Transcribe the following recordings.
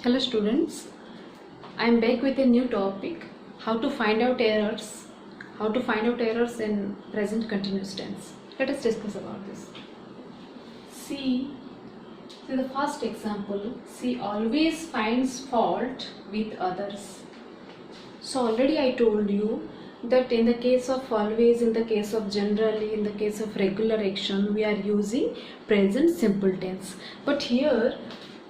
Hello students, I am back with a new topic, how to find out errors in present continuous tense. Let us discuss about this. See the first example, she always finds fault with others. So already I told you that in the case of always, in the case of generally, in the case of regular action, we are using present simple tense. But here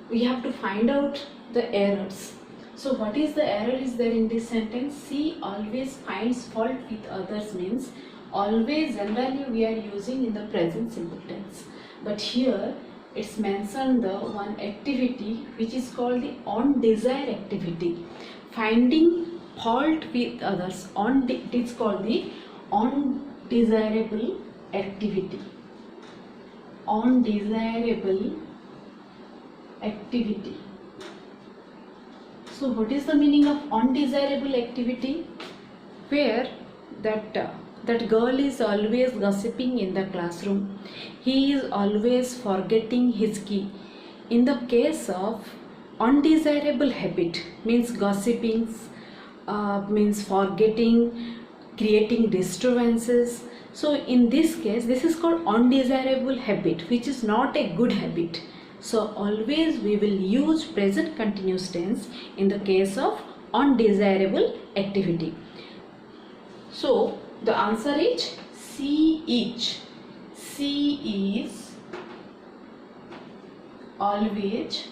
we have to find out the errors. So what is the error is there in this sentence? She always finds fault with others means always generally we are using in the present simple tense. But here it's mentioned the one activity which is called the on desire activity. Finding fault with others, it is called the undesirable activity. Undesirable activity. So what is the meaning of undesirable activity? Where that girl is always gossiping in the classroom. He is always forgetting his key. In the case of undesirable habit, means gossiping, means forgetting, creating disturbances. So in this case, this is called undesirable habit, which is not a good habit. So always we will use present continuous tense in the case of undesirable activity. So the answer is she is. She is always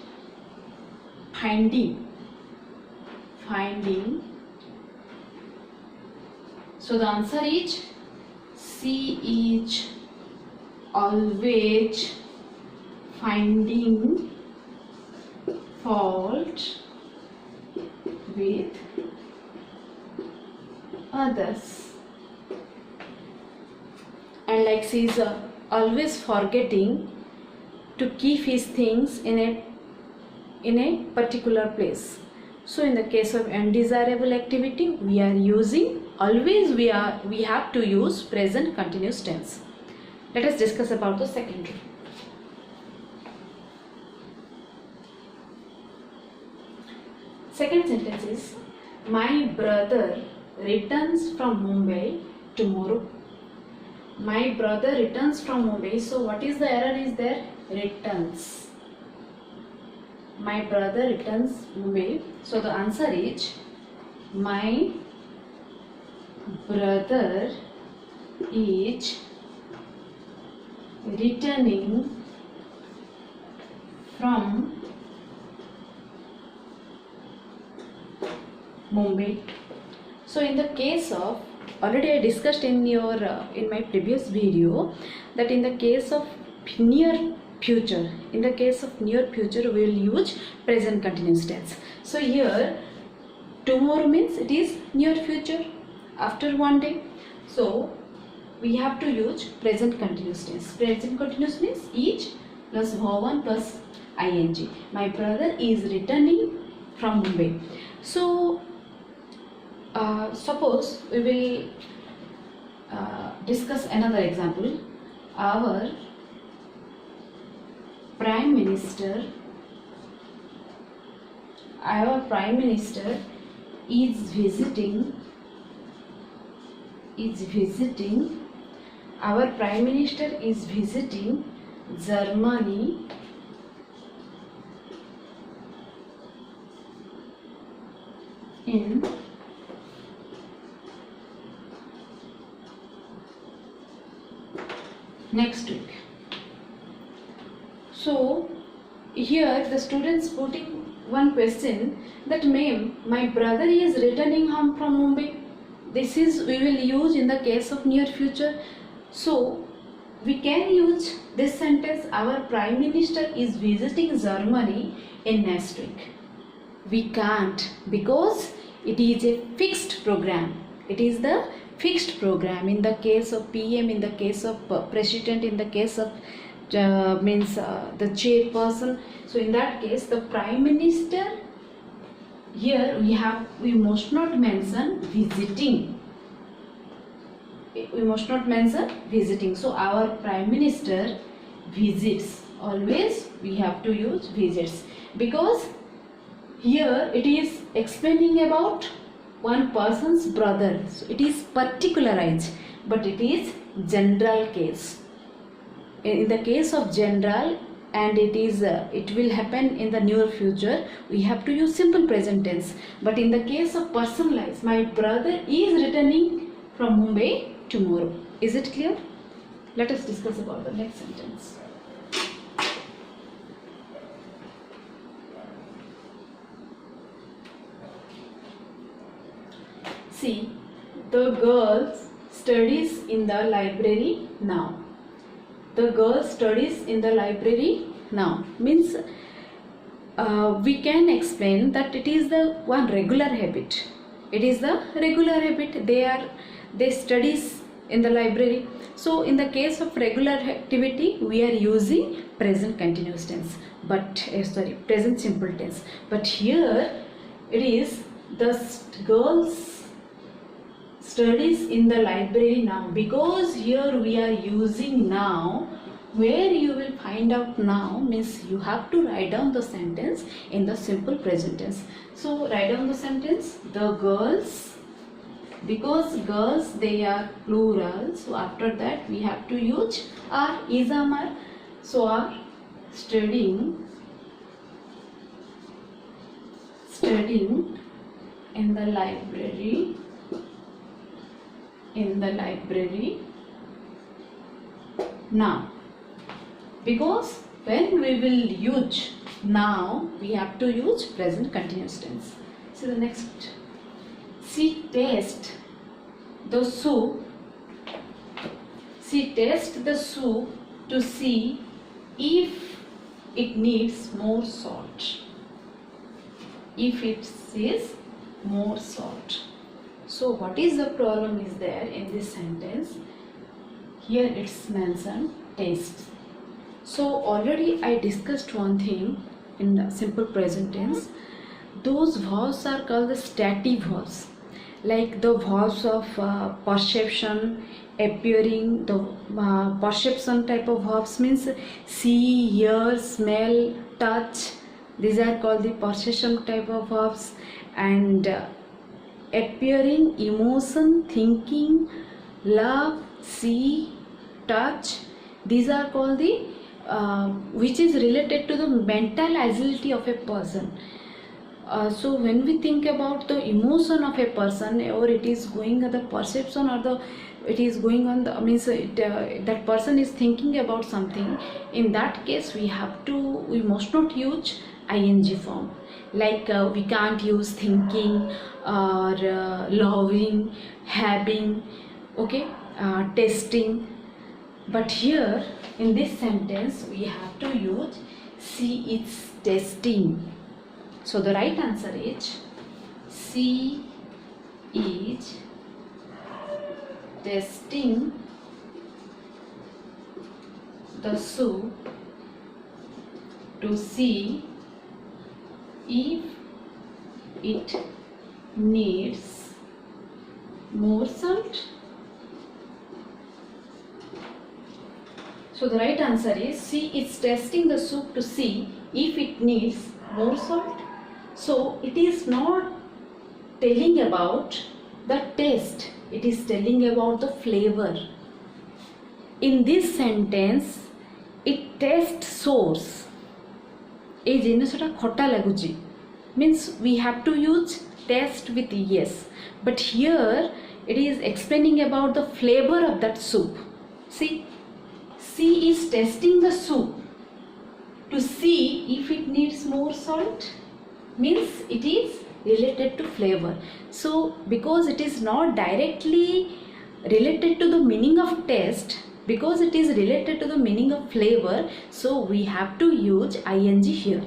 finding. So the answer is she is always finding fault with others, and like she is always forgetting to keep his things in a particular place. So in the case of undesirable activity, we are using always we have to use present continuous tense. Let us discuss about the second rule. Second sentence is, my brother returns from Mumbai tomorrow. My brother returns from Mumbai. So what is the error is there? Returns. My brother returns Mumbai. So the answer is, my brother is returning from Mumbai. So in the case of, already I discussed in my previous video that in the case of near future, we will use present continuous tense. So here tomorrow means it is near future, after one day. So we have to use present continuous tense. Present continuous means is plus verb 1 plus ing. My brother is returning from Mumbai. So suppose we will discuss another example. Our Prime Minister is visiting. Our Prime Minister is visiting Germany in next week. So here the students putting one question that, ma'am, my brother is returning home from Mumbai. This is we will use in the case of near future. So we can use this sentence, our Prime Minister is visiting Germany in next week. We can't, because it is a fixed program. It is the fixed program. In the case of PM, in the case of president, in the case of the chairperson. So in that case, the Prime Minister, here we must not mention visiting. We must not mention visiting. So our Prime Minister visits. Always we have to use visits, because Here it is explaining about one person's brother. So it is particularized, but it is general case. In the case of general, and it will happen in the near future, we have to use simple present tense. But in the case of personalized, my brother is returning from Mumbai tomorrow. Is it clear? Let us discuss about the next sentence. See, the girl studies in the library now. The girl studies in the library now means we can explain that it is the one regular habit. It is the regular habit. They studies in the library. So in the case of regular activity, we are using present continuous tense, but present simple tense. But here it is the girls studies in the library now, because here we are using now. Where you will find out now means you have to write down the sentence in the simple present tense. So write down the sentence, the girls, because girls they are plural, so after that we have to use are, is, are. So are studying in the library now. Because when we will use now, we have to use present continuous tense. So the next, she tastes the soup. She tastes the soup to see if it needs more salt. If it is more salt. So what is the problem is there in this sentence? Here it's mentioned taste. So already I discussed one thing in the simple present tense. Those verbs are called the stative verbs, like the verbs of perception, appearing. The perception type of verbs means see, hear, smell, touch. These are called the perception type of verbs. And appearing, emotion, thinking, love, see, touch. These are called the which is related to the mental agility of a person. So when we think about the emotion of a person, or it is going on the perception, or it is going on the that person is thinking about something, in that case we must not use ing form. Like we can't use thinking or loving, having, okay, testing. But here in this sentence we have to use she is testing. So the right answer is she is testing the soup to see if it needs more salt. So the right answer is she is testing the soup to see if it needs more salt. So it is not telling about the taste, it is telling about the flavor. In this sentence, it taste source. এই জিনিসটা খটা লাগুচি means we have to use taste with yes. But here it is explaining about the flavor of that soup. See, she is testing the soup to see if it needs more salt, means it is related to flavor. So because it is not directly related to the meaning of taste, because it is related to the meaning of flavor, so we have to use ing here.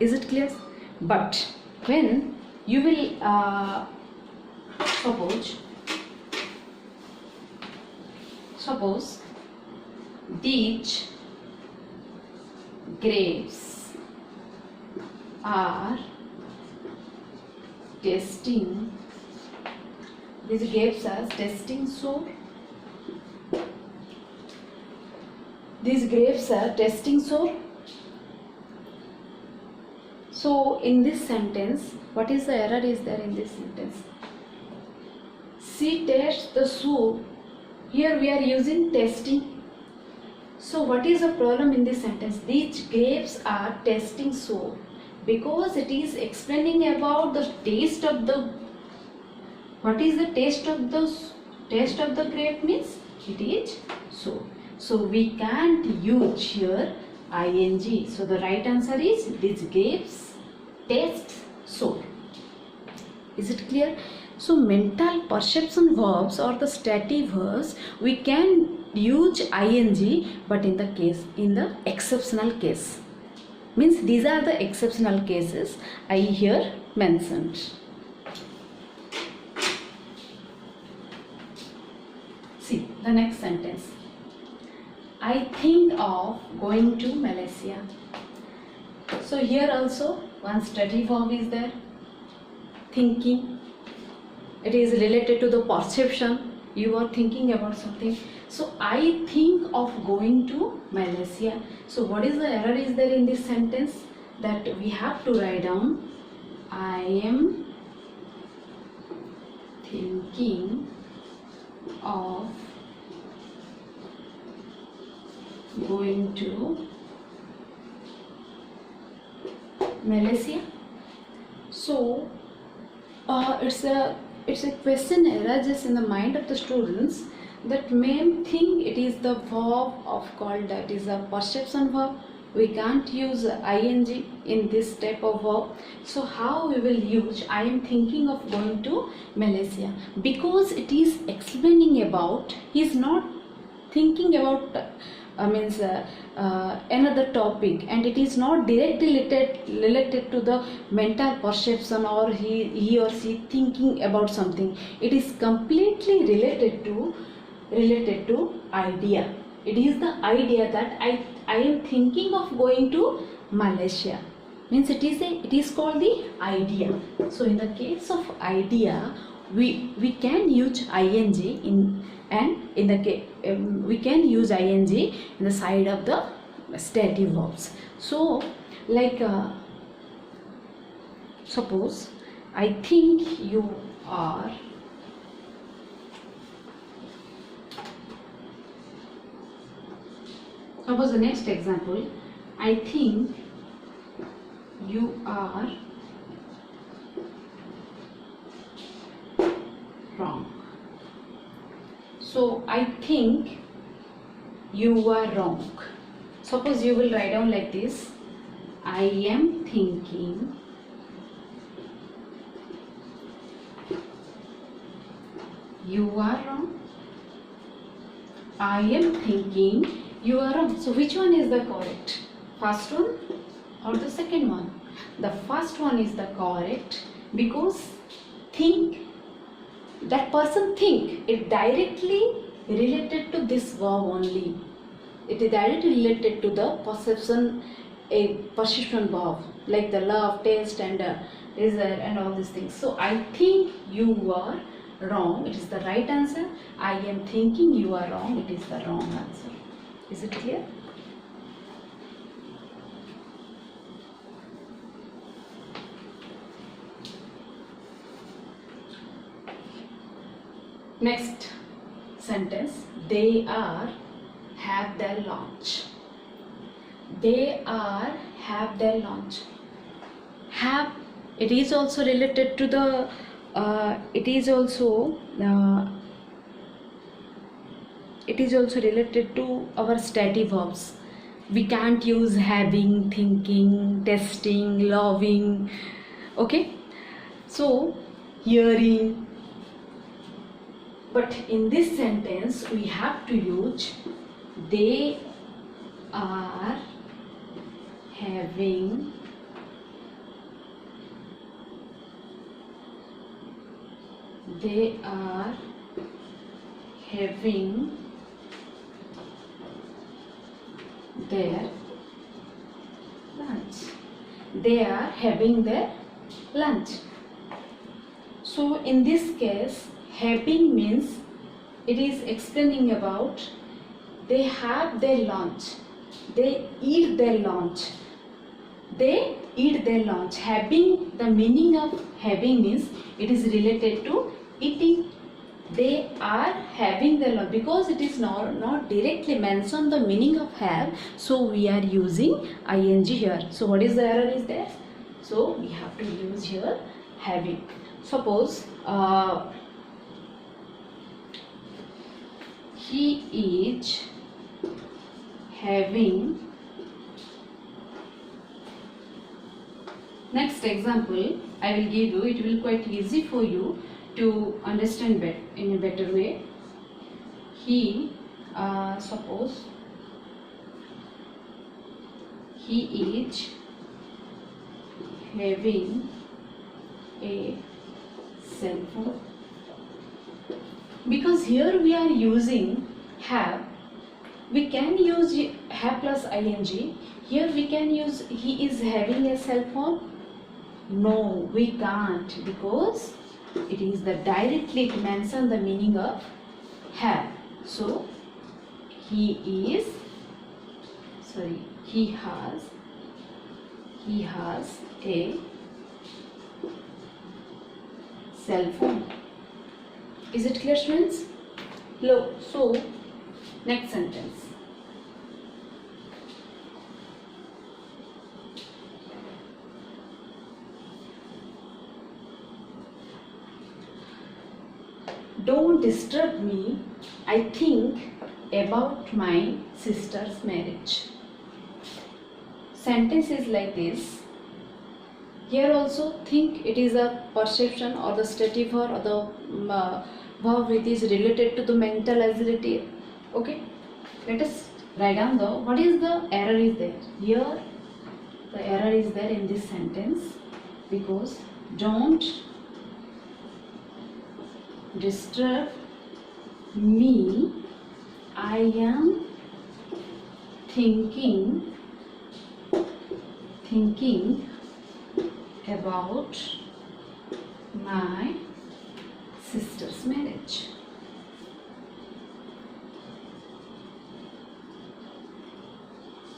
Is it clear? But when you will suppose these grapes are testing, these grapes are testing soap. These grapes are testing soap. So in this sentence, what is the error is there in this sentence? She tastes the soup. Here we are using tasting. So what is the problem in this sentence? These grapes are tasting soup, because it is explaining about the taste of the. What is the taste of the grape means? It is soup. So we can't use here ing. So the right answer is these grapes taste soup. Is it clear? So mental perception verbs or the stative verbs, we can use ing, but in the exceptional case. Means these are the exceptional cases I here mentioned. See the next sentence. I think of going to Malaysia. So here also one stative verb is there. Thinking. It is related to the perception. You are thinking about something. So I think of going to Malaysia. So what is the error is there in this sentence? That we have to write down. I am thinking of going to Malaysia. So it's a question arises in the mind of the students that may think it is the verb of called, that is a perception verb. We can't use ing in this type of verb. So how we will use I am thinking of going to Malaysia? Because it is explaining about, he is not thinking about another topic, and it is not directly related to the mental perception or he or she thinking about something. It is completely related to idea. It is the idea that I am thinking of going to Malaysia. Means it is called the idea. So in the case of idea, we can use ing we can use ing in the side of the stative verbs. So like suppose I think you are suppose the next example, I think you are wrong. So I think you are wrong. Suppose you will write down like this. I am thinking you are wrong. I am thinking you are wrong. So which one is the correct? First one or the second one? The first one is the correct, because think, that person think, it directly related to this verb only. It is directly related to the perception, a perception verb, like the love, taste and desire and all these things. So I think you are wrong, it is the right answer. I am thinking you are wrong, it is the wrong answer. Is it clear? Next sentence, they are have their lunch. They are have their lunch. Have, it is also related to the it is also related to our stative verbs. We can't use having, thinking, testing, loving. Okay, so hearing. But in this sentence we have to use they are having their lunch. They are having their lunch. So in this case, having means it is explaining about they have their lunch, they eat their lunch, they eat their lunch. Having, the meaning of having means it is related to eating. They are having their lunch, because it is not directly mentioned the meaning of have, so we are using ing here. So what is the error is there? So we have to use here having. Suppose he is having. Next example I will give you, it will quite easy for you to understand in a better way. He, suppose he is having a cell phone. Because here we are using have, we can use have plus ing. Here we can use he is having a cell phone. No, we can't, because it is the directly it mentions the meaning of have. So he has a cell phone. Is it clear, students? So next sentence. Don't disturb me, I think about my sister's marriage. Sentence is like this. Here also think it is a perception or the stative verb or the verb which is related to the mental agility. Okay, let us write down the what is the error is there. Here the error is there in this sentence, because don't disturb me, I am thinking about my sister's marriage.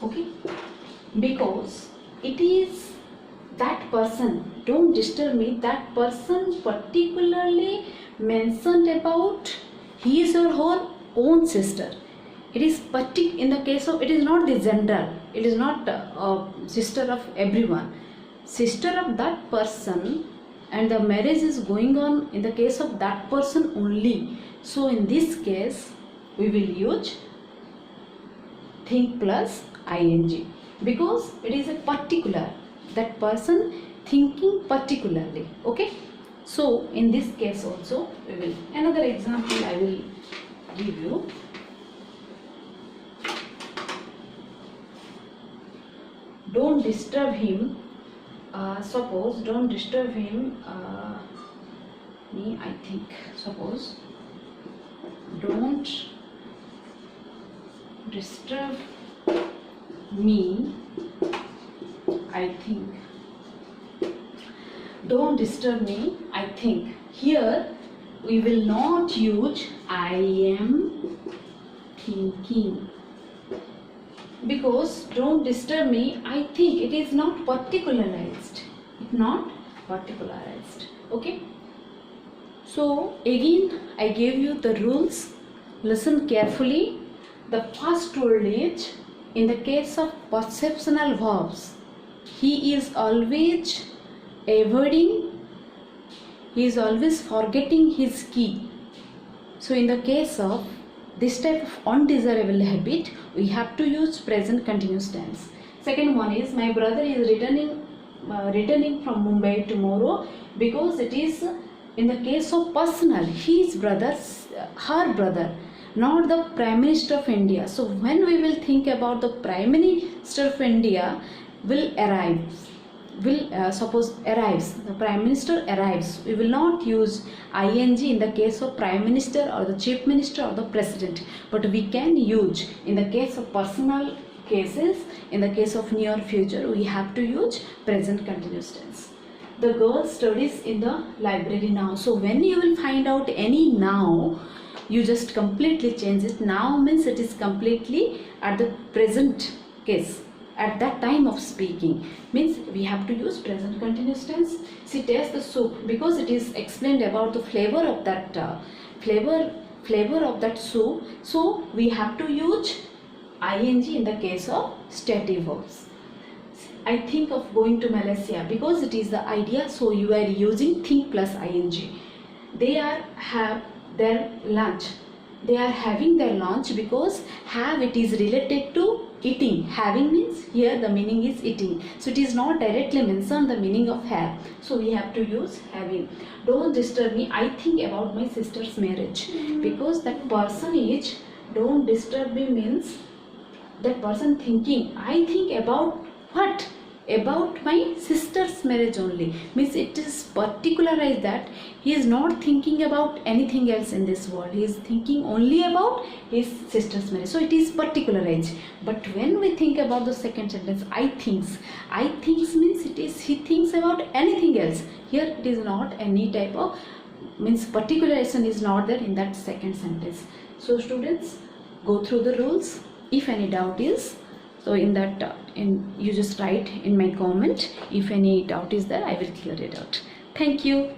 Okay, because it is that person, don't disturb me, that person particularly mentioned about his or her own sister. It is in the case of, it is not the general, it is not sister of everyone, sister of that person, and the marriage is going on in the case of that person only. So in this case we will use think plus ing, because it is a particular, that person thinking particularly. Okay, so in this case also we will, another example I will give you. Don't disturb him, suppose don't disturb him, me I think, suppose don't disturb me, I think. Don't disturb me, I think. Here we will not use I am thinking, because don't disturb me, I think, it is not particularized. It's not particularized. Okay. So again I gave you the rules. Listen carefully. The first rule is, in the case of perceptional verbs, he is always avoiding, he is always forgetting his key. So in the case of this type of undesirable habit, we have to use present continuous tense. Second one is, my brother is returning from Mumbai tomorrow, because it is in the case of personal, his brother, her brother, not the Prime Minister of India. So when we will think about the Prime Minister of India will arrive, suppose arrives, the Prime Minister arrives, we will not use ing in the case of Prime Minister or the Chief Minister or the President, but we can use in the case of personal cases, in the case of near future, we have to use present continuous tense. The girl studies in the library now. So when you will find out any now, you just completely change it. Now means it is completely at the present case. at that time of speaking. Means we have to use present continuous tense. She tastes the soup because it is explained about the flavor of that flavor of that soup. So we have to use ing in the case of stative verbs. I think of going to Malaysia because it is the idea, so you are using think plus ing. They have their lunch. They are having their lunch because have it is related to eating. Having means here the meaning is eating. So it is not directly mentioned the meaning of have. So we have to use having. Don't disturb me. I think about my sister's marriage. Because that person is don't disturb me means that person thinking. I think about what? About my sister's marriage only. Means it is particularized that he is not thinking about anything else in this world. He is thinking only about his sister's marriage. So it is particularized. But when we think about the second sentence, I thinks means it is he thinks about anything else. Here it is not any type of means particularization is not there in that second sentence. So students, go through the rules. If any doubt is, so in that you just write in my comment. If any doubt is there, I will clear it out. Thank you.